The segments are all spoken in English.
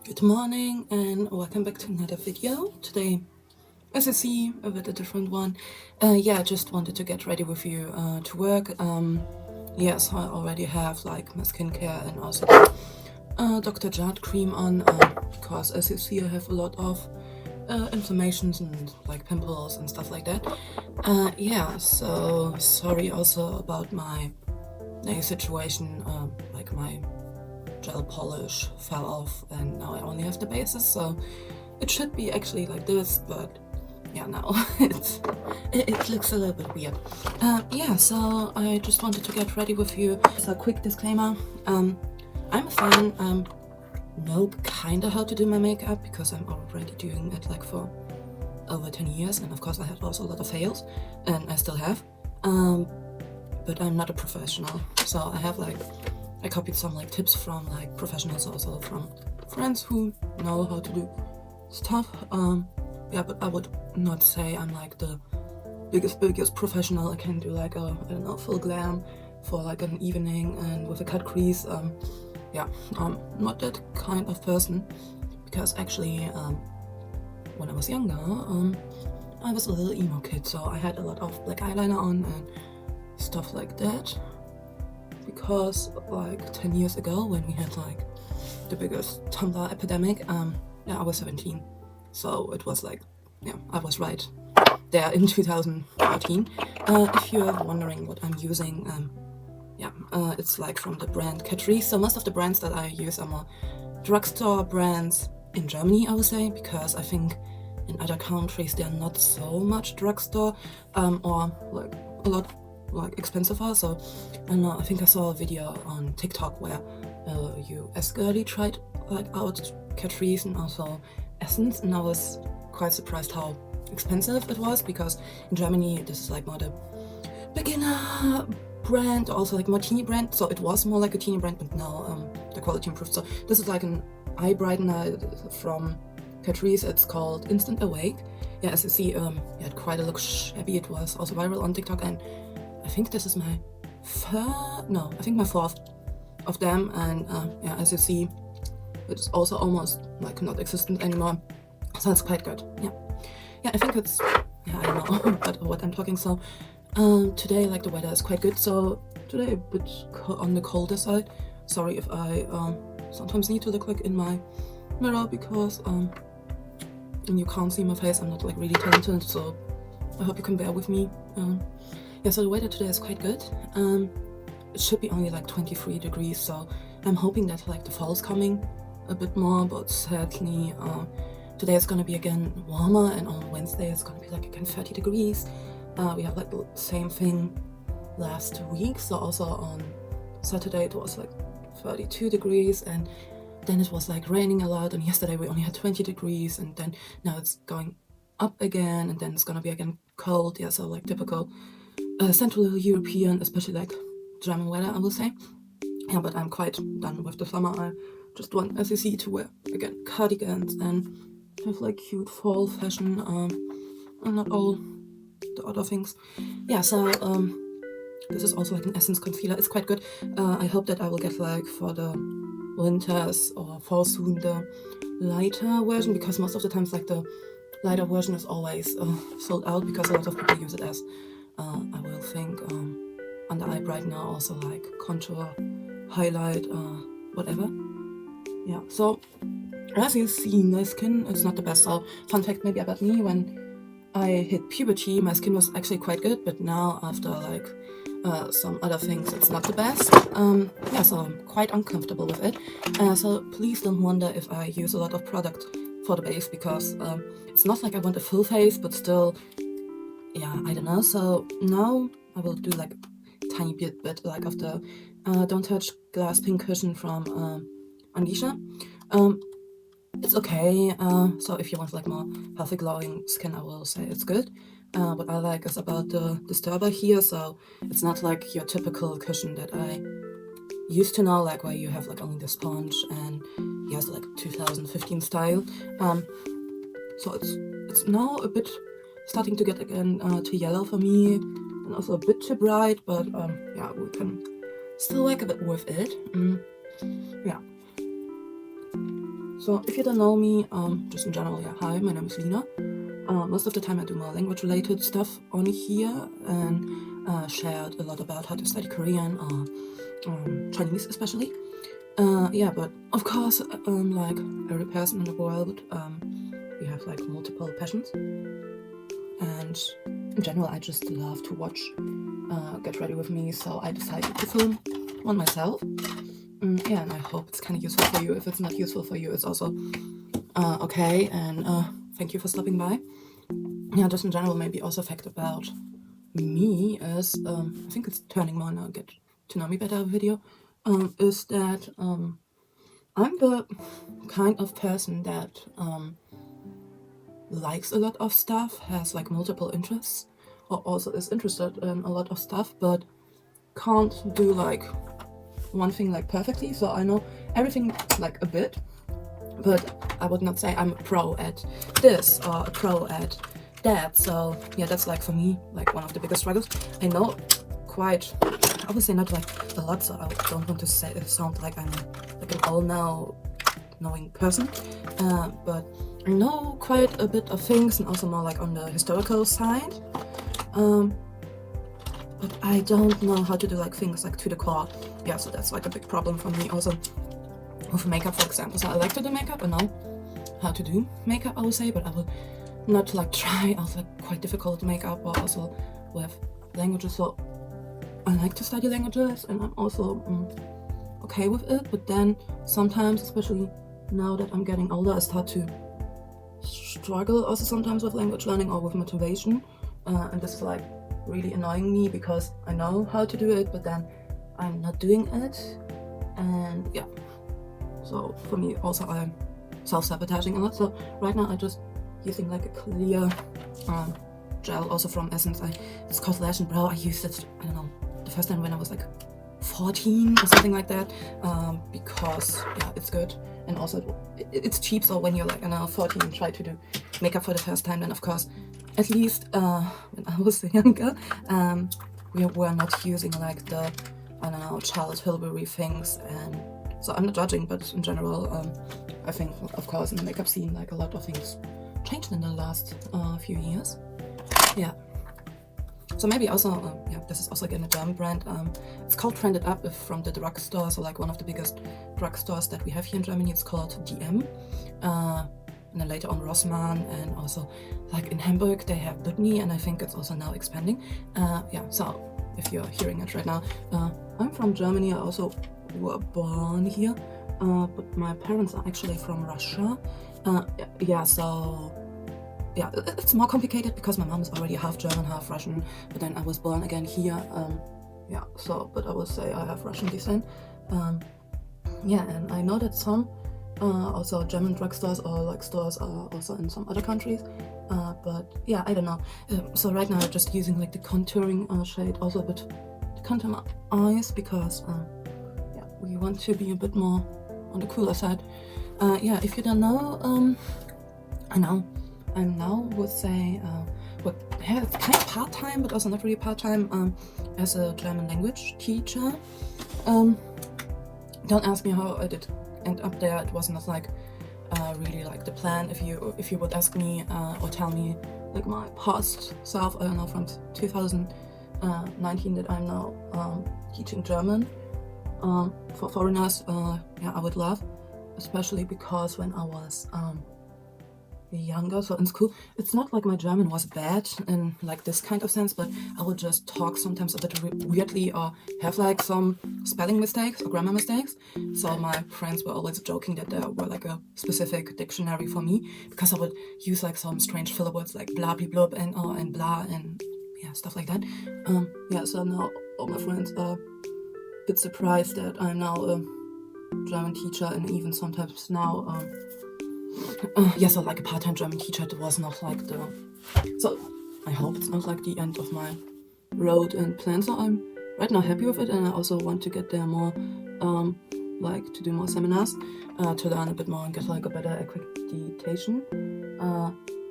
Good morning and welcome back to another video. Today, as you see, a bit a different one. I just wanted to get ready with you to work. Yes, I already have like my skincare and also Dr. Jart cream on because as you see I have a lot of inflammations and like pimples and stuff like that. So sorry also about my nail situation, like my gel polish fell off and now I only have the bases, so it should be actually like this, but yeah, now it looks a little bit weird. So I just wanted to get ready with you. So a quick disclaimer, I'm a fan, know kinda how to do my makeup because I'm already doing it like for over 10 years, and of course I had also a lot of fails and I still have, but I'm not a professional, so I copied some like tips from like professionals, also from friends who know how to do stuff. But I would not say I'm like the biggest professional. I can do like I don't know, full glam for like an evening and with a cut crease. I'm not that kind of person because actually when I was younger, I was a little emo kid, so I had a lot of black eyeliner on and stuff like that. Because like 10 years ago when we had like the biggest Tumblr epidemic, I was 17, so it was like, I was right there in 2014. If you're wondering what I'm using, it's like from the brand Catrice. So most of the brands that I use are more drugstore brands in Germany, I would say, because I think in other countries they're not so much drugstore or like a lot like expensive. So I don't know, I think I saw a video on TikTok where a US girlie tried like out Catrice and also Essence, and I was quite surprised how expensive it was, because in Germany this is like more the beginner brand, also like more teeny brand, so it was more like a teeny brand, but now the quality improved. So this is like an eye brightener from Catrice. It's called Instant Awake. As you see, it had quite a look shabby. It was also viral on TikTok, and I think this is my fourth of them, and as you see, it's also almost like not existent anymore, so it's quite good. I think it's, I don't know but what I'm talking. So today, like, the weather is quite good, so today a bit on the colder side. Sorry if I sometimes need to look like in my mirror because and you can't see my face. I'm not like really talented, so I hope you can bear with me. So the weather today is quite good. It should be only like 23 degrees, so I'm hoping that like the fall's coming a bit more, but sadly today it's gonna be again warmer, and on Wednesday it's gonna be like again 30 degrees. We have like the same thing last week, so also on Saturday it was like 32 degrees, and then it was like raining a lot, and yesterday we only had 20 degrees, and then now it's going up again, and then it's gonna be again cold. So like typical Central European, especially like German weather, I will say. But I'm quite done with the summer. I just want, as you see, to wear again cardigans and have like cute fall fashion, and not all the other things. This is also like an Essence concealer. It's quite good. I hope that I will get like for the winters or fall soon the lighter version, because most of the times like the lighter version is always sold out, because a lot of people use it as I will think under eye brightener, also like contour, highlight, whatever. So as you see, my skin is not the best. So fun fact maybe about me, when I hit puberty my skin was actually quite good, but now after like some other things it's not the best. So I'm quite uncomfortable with it. So please don't wonder if I use a lot of product for the base, because it's not like I want a full face, but still, I don't know. So now I will do like tiny bit like of the Don't Touch Glass Pink Cushion from Andisha. It's okay. So if you want like more healthy glowing skin, I will say it's good. What I like is about the disturber here, so it's not like your typical cushion that I used to know, like where you have like only the sponge and he has like 2015 style. So it's now a bit starting to get again too yellow for me, and also a bit too bright, but we can still work a bit with it. So if you don't know me, just in general, yeah, hi, my name is Lina. Most of the time I do more language related stuff on here, and shared a lot about how to study Korean or Chinese especially. Yeah, but of course, like every person in the world, we have like multiple passions, and in general I just love to watch Get Ready With Me, so I decided to film one myself. Yeah, and I hope it's kind of useful for you. If it's not useful for you, it's also okay, and thank you for stopping by. Yeah, just in general, maybe also a fact about me is, I think it's turning more now, get to know me better video, is that I'm the kind of person that likes a lot of stuff, has like multiple interests, or also is interested in a lot of stuff, but can't do like one thing like perfectly. So I know everything like a bit, but I would not say I'm a pro at this or a pro at that. So yeah, that's like for me like one of the biggest struggles. I know quite, I would say not like a lot, so I don't want to sound like I'm like an all-knowing person, but I know quite a bit of things, and also more like on the historical side. But I don't know how to do like things like to the core. Yeah, so that's like a big problem for me also with makeup, for example. So I like to do makeup, I know how to do makeup, I would say, but I will not like try out like quite difficult makeup, or also with languages. So I like to study languages, and I'm also okay with it, but then sometimes, especially now that I'm getting older, I start to struggle also sometimes with language learning or with motivation, and this is like really annoying me because I know how to do it, but then I'm not doing it. And yeah, so for me also I'm self-sabotaging a lot. So right now I'm just using like a clear gel, also from Essence. It's called Lash and Brow. I used it, I don't know, the first time when I was like 14 or something like that, because yeah, it's good, and also it's cheap. So when you're like 14 and try to do makeup for the first time, then of course, at least when I was younger, we were not using like the, I don't know, Charlotte Tilbury things. And so I'm not judging, but in general, I think of course in the makeup scene like a lot of things changed in the last few years. Yeah. So maybe also, yeah, this is also again a German brand. It's called Trended Up, from the drugstore, so like one of the biggest drugstores that we have here in Germany. It's called DM. And then later on Rossmann, and also like in Hamburg they have Butney, and I think it's also now expanding. Yeah, so if you're hearing it right now, I'm from Germany. I also were born here, but my parents are actually from Russia. Yeah, so yeah, it's more complicated because my mom is already half German, half Russian, but then I was born again here. Yeah, so, but I would say I have Russian descent. Yeah, and I know that some also German drugstores or like stores are also in some other countries, but yeah, I don't know. So right now I'm just using like the contouring shade, also a bit to contour my eyes, because yeah, we want to be a bit more on the cooler side. Yeah, if you don't know, I now would say, well, yeah, it's kind of part-time, but also not really part-time, as a German language teacher. Don't ask me how I did end up there. It was not like really like the plan. If you would ask me or tell me like my past self, I don't know, from 2019, that I'm now teaching German for foreigners, yeah, I would love, especially because when I was younger, so in school, it's not like my German was bad in like this kind of sense, but I would just talk sometimes a bit weirdly, or have like some spelling mistakes or grammar mistakes. So my friends were always joking that there were like a specific dictionary for me, because I would use like some strange filler words like blah blah blub and blah and yeah, stuff like that. Yeah, so now all my friends are a bit surprised that I'm now a German teacher, and even sometimes now yeah, so like a part-time German teacher, it was not like so I hope it's not like the end of my road and plan. So I'm right now happy with it, and I also want to get there more, like to do more seminars, to learn a bit more and get like a better accreditation.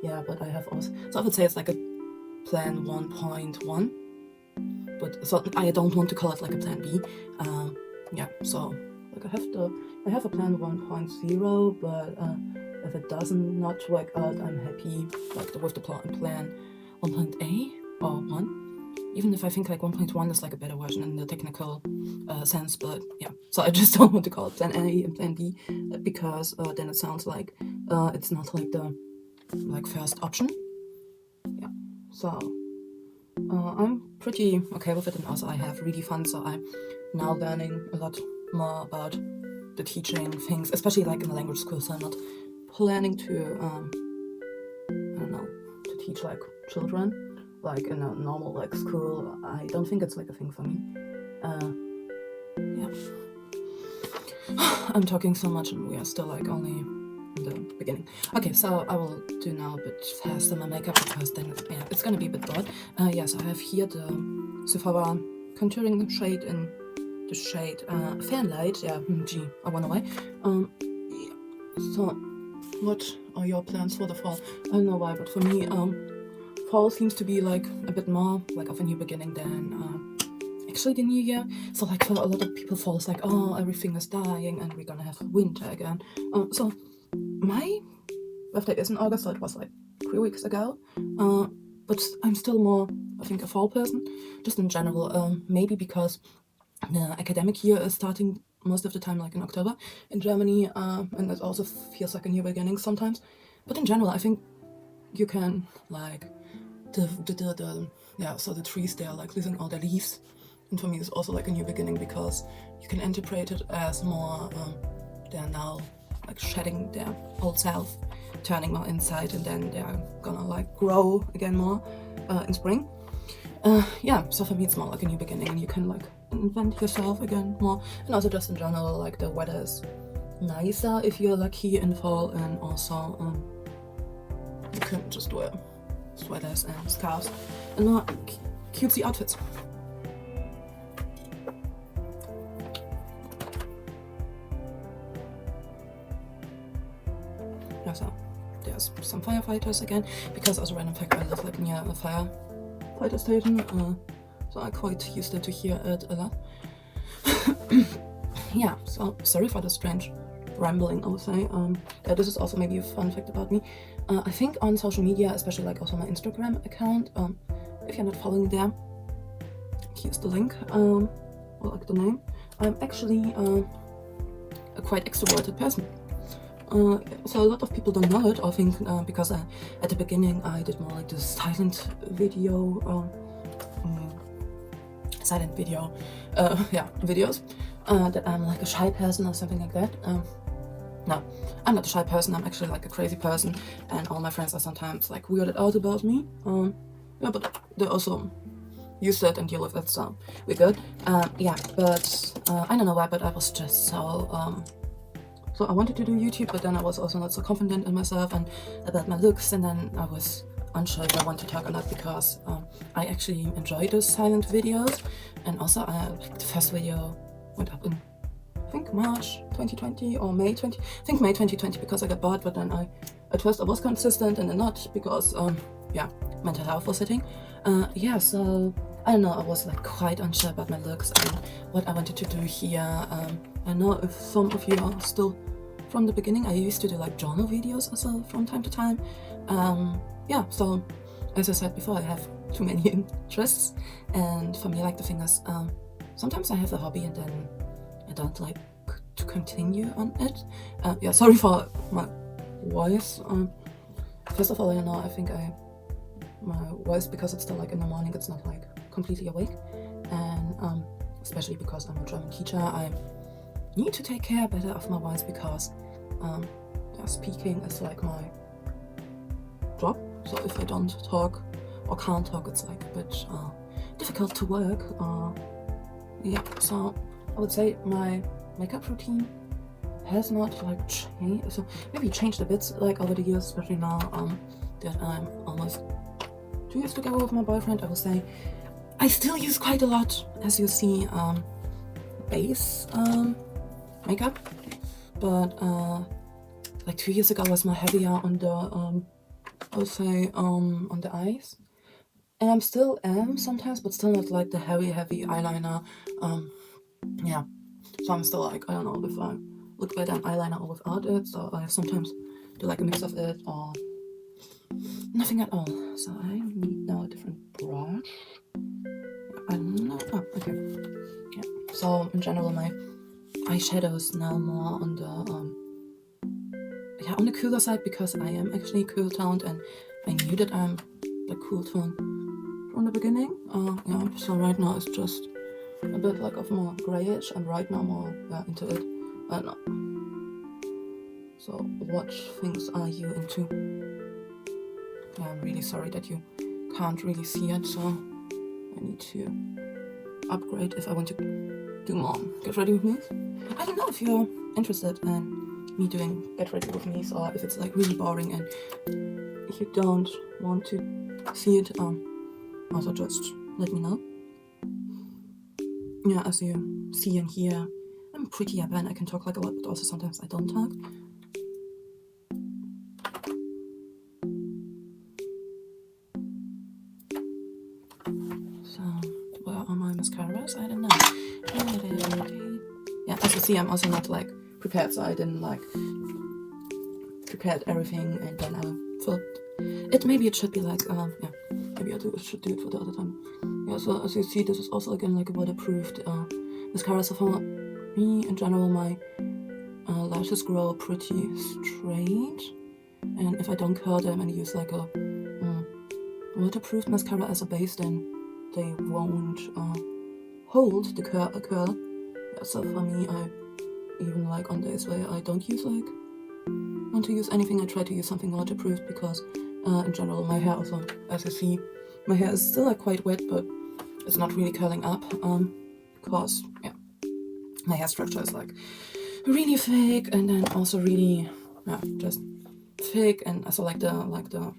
Yeah, but I have also, so I would say it's like a plan 1.1, but so I don't want to call it like a plan B. Yeah, so like I have a plan 1.0, but if it doesn't not work out, I'm happy like with the plan 1.A or 1. Even if I think like 1.1 is like a better version in the technical sense, but yeah. So I just don't want to call it plan A and plan B because then it sounds like it's not like the first option. Yeah. So I'm pretty okay with it, and also I have really fun. So I'm now learning a lot more about the teaching things, especially like in the language school. So I'm not planning to I don't know, to teach like children like in a normal like school. I don't think it's like a thing for me. Yeah. I'm talking so much and we are still like only in the beginning. Okay, so I will do now a bit faster my makeup because then yeah, it's gonna be a bit broad. Yes, I have here the Sephora contouring shade in the shade Fanlight. Yeah, gee, I went away. Yeah. So what are your plans for the fall? I don't know why, but for me, fall seems to be like a bit more like of a new beginning than actually the new year. So like for a lot of people, fall is like, oh, everything is dying and we're gonna have winter again. So my birthday is in August, so it was like 3 weeks ago. But I'm still more, I think, a fall person, just in general. Maybe because the academic year is starting most of the time like in October in Germany, and it also feels like a new beginning sometimes. But in general, I think you can like so the trees, they are like losing all their leaves, and for me it's also like a new beginning because you can interpret it as more they're now like shedding their old self, turning more inside, and then they're gonna like grow again more in spring. Yeah, so for me it's more like a new beginning, and you can like invent yourself again more, and also just in general like the weather is nicer if you're lucky in fall, and also you can just wear sweaters and scarves and more cutesy outfits. Yeah, so there's some firefighters again, because as a random fact I live like near a firefighter station, so I quite used to hear it a lot. Yeah, so sorry for the strange rambling, I would say. Yeah, this is also maybe a fun fact about me. I think on social media, especially like also my Instagram account, if you're not following there, here's the link, or like the name. I'm actually a quite extroverted person. So a lot of people don't know it, or think because at the beginning I did more like this silent video, videos, that I'm like a shy person or something like that. No, I'm not a shy person, I'm actually like a crazy person, and all my friends are sometimes like weirded out about me. Yeah, but they also use that and deal with it, so we're good. Yeah, but I don't know why, but I was just so I wanted to do YouTube, but then I was also not so confident in myself and about my looks, and then I was unsure if I want to talk or not, because I actually enjoy those silent videos, and also the first video went up in I think March 2020 or May 20. I think May 2020, because I got bored, but then at first I was consistent and then not, because mental health was hitting. Yeah, so I don't know, I was like quite unsure about my looks and what I wanted to do here. I know if some of you are still from the beginning, I used to do like journal videos also from time to time. Yeah, so as I said before, I have too many interests, and for me, like the thing is, sometimes I have a hobby and then I don't like to continue on it. Yeah, sorry for my voice. First of all, I think my voice, because it's still like in the morning, it's not like completely awake, and especially because I'm a German teacher, I need to take care better of my voice, because speaking is like my job. So if I don't talk or can't talk, it's like a bit difficult to work. Yeah, so I would say my makeup routine has not like changed, so maybe changed a bit like over the years, especially now that I'm almost 2 years together with my boyfriend. I would say I still use quite a lot, as you see, base makeup, but like 2 years ago I was more heavier on the I would say on the eyes, and I'm still am sometimes, but still not like the heavy eyeliner. Yeah, So I'm still like, I don't know if I look better an eyeliner or without it. So I sometimes do like a mix of it or nothing at all. So I need now a different brush. I don't know. Oh, okay. Yeah. So in general, my eyeshadows now more on the on the cooler side, because I am actually cool toned and I knew that I'm like cool tone from the beginning. Yeah. So right now it's just a bit like of more grayish, and right now more into it. I don't know. So what things are you into? Yeah, I'm really sorry that you can't really see it, so I need to upgrade if I want to do more Get Ready With Me. I don't know if you're interested in me doing Get Ready With Me, or if it's like really boring and if you don't want to see it, also just let me know. Yeah, as you see and hear, I'm pretty yapping. I can talk like a lot, but also sometimes I don't talk. So, where are my mascaras? I don't know. Yeah, as you see, I'm also not like prepared, so I didn't like prepared everything and then I filled it. Maybe it should be like, yeah, maybe should do it for the other time. Yeah, so as you see, this is also again like a waterproofed mascara. So for me, in general, my lashes grow pretty straight, and if I don't curl them and use like a waterproof mascara as a base, then they won't hold the curl. Yeah, so for me, I even like on days where I don't want to use anything, I try to use something waterproof, because in general my hair also, as you see, my hair is still like quite wet, but it's not really curling up, because yeah, my hair structure is like really thick, and then also really just thick, and also like the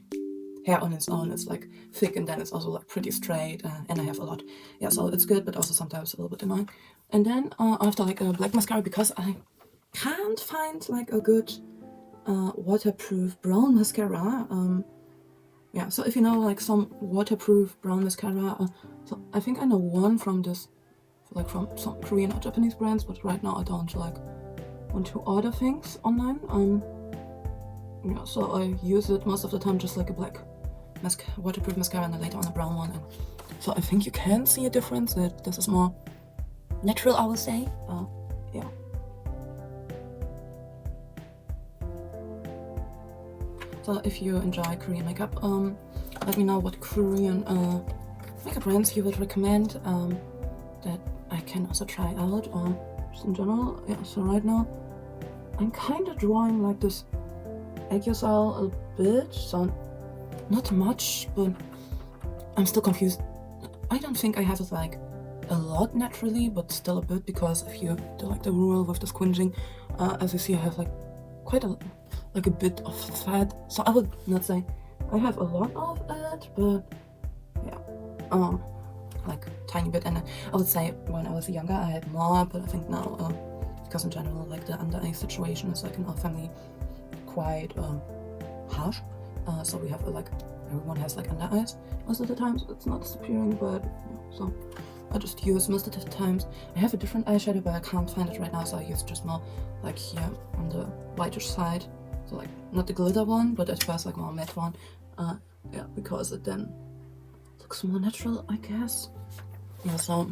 hair on its own is like thick, and then it's also like pretty straight, and I have a lot. Yeah, so it's good, but also sometimes a little bit annoying. And then after like a black mascara, because I can't find like a good waterproof brown mascara. Yeah, so if you know like some waterproof brown mascara, so I think I know one from this, like from some Korean or Japanese brands, but right now I don't like want to order things online. Yeah, so I use it most of the time just like a black waterproof mascara, and then later on a brown one. And so I think you can see a difference, that this is more natural, I would say. Yeah. So if you enjoy Korean makeup, let me know what Korean makeup brands you would recommend that I can also try out, just in general. Yeah, so right now I'm kind of drawing like this aegosal a bit, so not much, but I'm still confused. I don't think I have it like a lot naturally, but still a bit, because if you do like the rule with the squinching, as you see, I have like quite a bit of fat, so I would not say I have a lot of it, but yeah, like tiny bit. And I would say when I was younger I had more, but I think now, because in general like the under eye situation is like in our family quite harsh, so we have like everyone has like under eyes most of the times. It's not disappearing, but yeah, so I just use most of the times. I have a different eyeshadow, but I can't find it right now, so I use just more like here on the whitish side, so like not the glitter one, but at first like more matte one. Yeah, because it then looks more natural, I guess. Yeah, so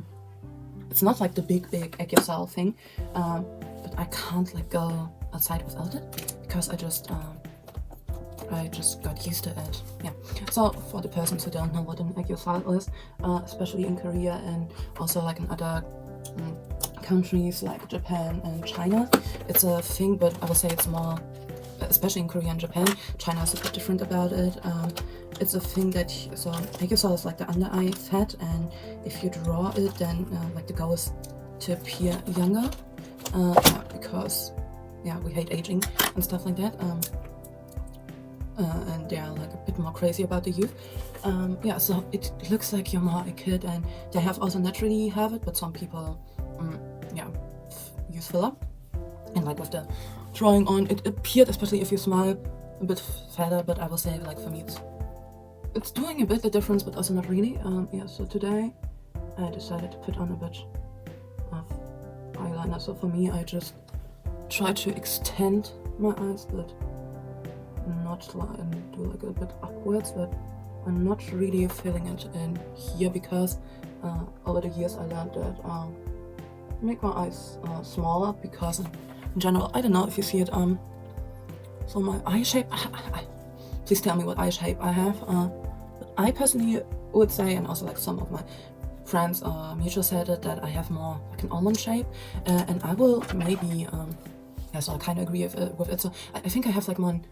it's not like the big aegosal thing, but I can't like go outside without it, because I just got used to it. Yeah. So for the persons who don't know what an aegosal is, especially in Korea and also like in other countries like Japan and China, it's a thing, but I would say it's more, especially in Korea and Japan. China is a bit different about it. It's a thing that, so aegosal is like the under eye fat, and if you draw it, then like the goal is to appear younger, yeah, because yeah, we hate aging and stuff like that. And they're like a bit more crazy about the youth. Yeah, so it looks like you're more a kid, and they have also naturally have it, but some people, yeah, use filler. And like with the drawing on, it appeared, especially if you smile, a bit fatter, but I will say like for me it's doing a bit of difference, but also not really. Yeah, so today I decided to put on a bit of eyeliner. So for me, I just try to extend my eyes, but not like, and do like a bit upwards, but I'm not really feeling it in here because over the years I learned that make my eyes smaller, because in general, I don't know if you see it, so my eye shape, please tell me what eye shape I have, but I personally would say, and also like some of my friends mutual said it, that I have more like an almond shape, and I will maybe yeah, so I kind of agree with it. So I think I have like more an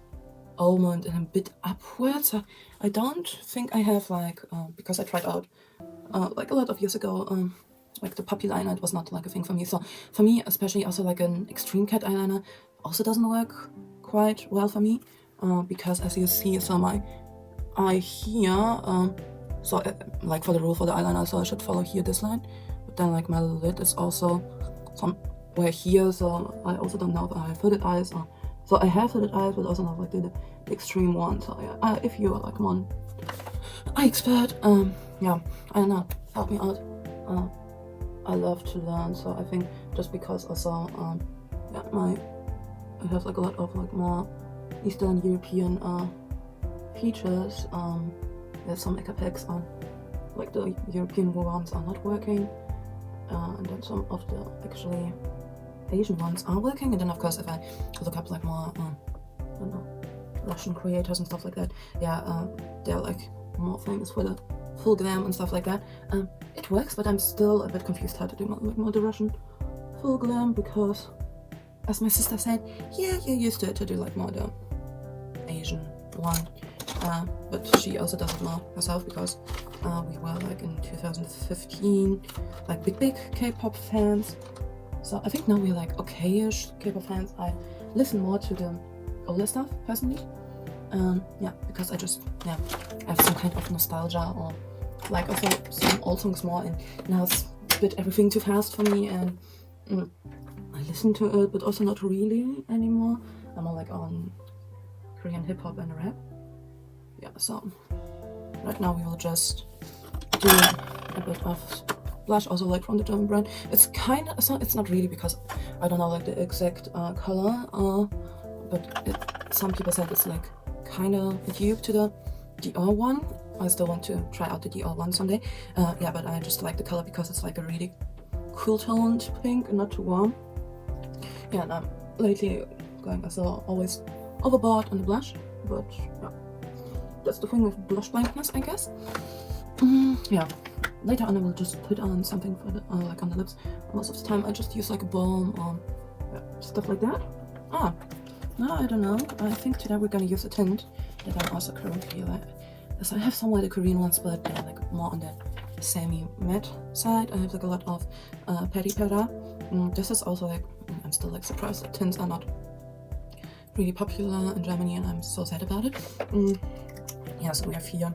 almond and a bit upwards. I don't think I have like because I tried out like a lot of years ago like the puppy liner. It was not like a thing for me. So for me, especially also like an extreme cat eyeliner also doesn't work quite well for me because as you see, so my eye here, so like for the rule for the eyeliner, so I should follow here this line, but then like my lid is also somewhere here, so I also don't know if I have hooded eyes, so I have hooded eyes, but also not like the extreme one. So yeah, if you're like one eye expert, yeah, I don't know, help me out. I love to learn, so I think just because also yeah, I have like a lot of like more Eastern European features. There's some makeup packs like the European ones are not working, and then some of the actually Asian ones are working. And then of course if I look up like more I don't know, Russian creators and stuff like that, yeah, they're like more famous for the full glam and stuff like that. It works, but I'm still a bit confused how to do more the Russian full glam, because as my sister said, yeah, you're used to it to do like more the Asian one, but she also does it more herself, because we were like in 2015 like big K-pop fans. So I think now we're like okay-ish K-pop fans. I listen more to the older stuff personally, yeah, because I just, yeah, I have some kind of nostalgia, or like also some old songs more, and now it's a bit everything too fast for me, and I listen to it, but also not really anymore. I'm more like on Korean hip-hop and rap. Yeah, so right now we will just do a bit of blush, also like from the German brand. It's kind of, so it's not really, because I don't know like the exact color, but some people said it's like kind of a dupe to the Dior one. I still want to try out the Dior one someday. Yeah, but I just like the color because it's like a really cool toned pink and not too warm. Yeah, and I'm lately going also always overboard on the blush, but yeah, that's the thing with blush blindness, I guess. Yeah, later on I will just put on something for the like on the lips. Most of the time I just use like a balm or yeah, stuff like that. No, I don't know. I think today we're gonna use a tint that I'm also currently like. So I have somewhere the Korean ones, but they're like more on the semi-matte side. I have like a lot of Peri Pera. This is also like, I'm still like surprised that tints are not really popular in Germany, and I'm so sad about it. Yeah, so we have here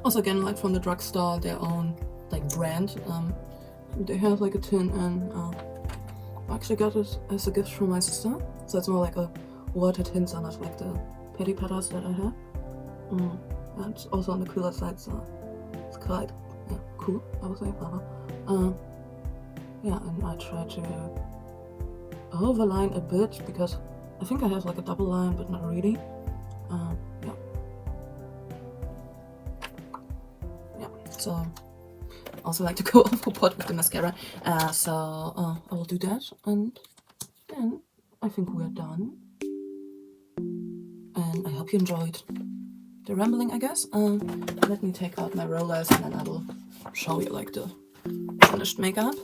also again like from the drugstore, their own like brand. They have like a tin, and I actually got it as a gift from my sister. So it's more like a water tint, and not like the Peri Peras that I have. And it's also on the cooler side, so it's quite cool, I would say. Yeah, and I try to overline a bit, because I think I have like a double line, but not really. Yeah, so I also like to go overboard with the mascara, so I will do that, and then I think we're done, and I hope you enjoyed the rambling, I guess. Let me take out my rollers, and then I will show you like the finished makeup.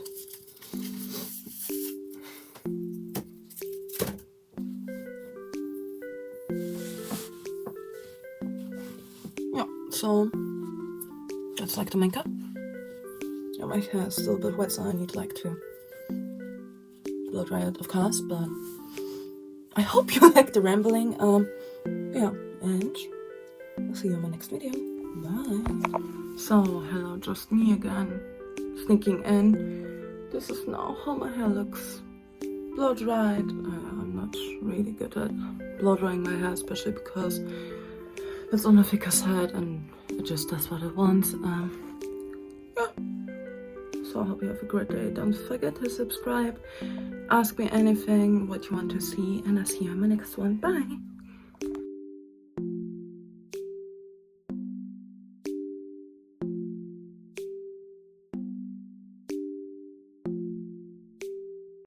Yeah, so that's like the makeup. Yeah, my hair is still a bit wet, so I need like to blow dry it, of course, but I hope you like the rambling. Yeah, and I'll see you in my next video. Bye. So, hello, just me again, sneaking in. This is now how my hair looks. Blow dried. I'm not really good at blow drying my hair, especially because it's on a thicker side and it just does what it wants. Yeah. So I hope you have a great day. Don't forget to subscribe, ask me anything, what you want to see, and I'll see you in my next one. Bye!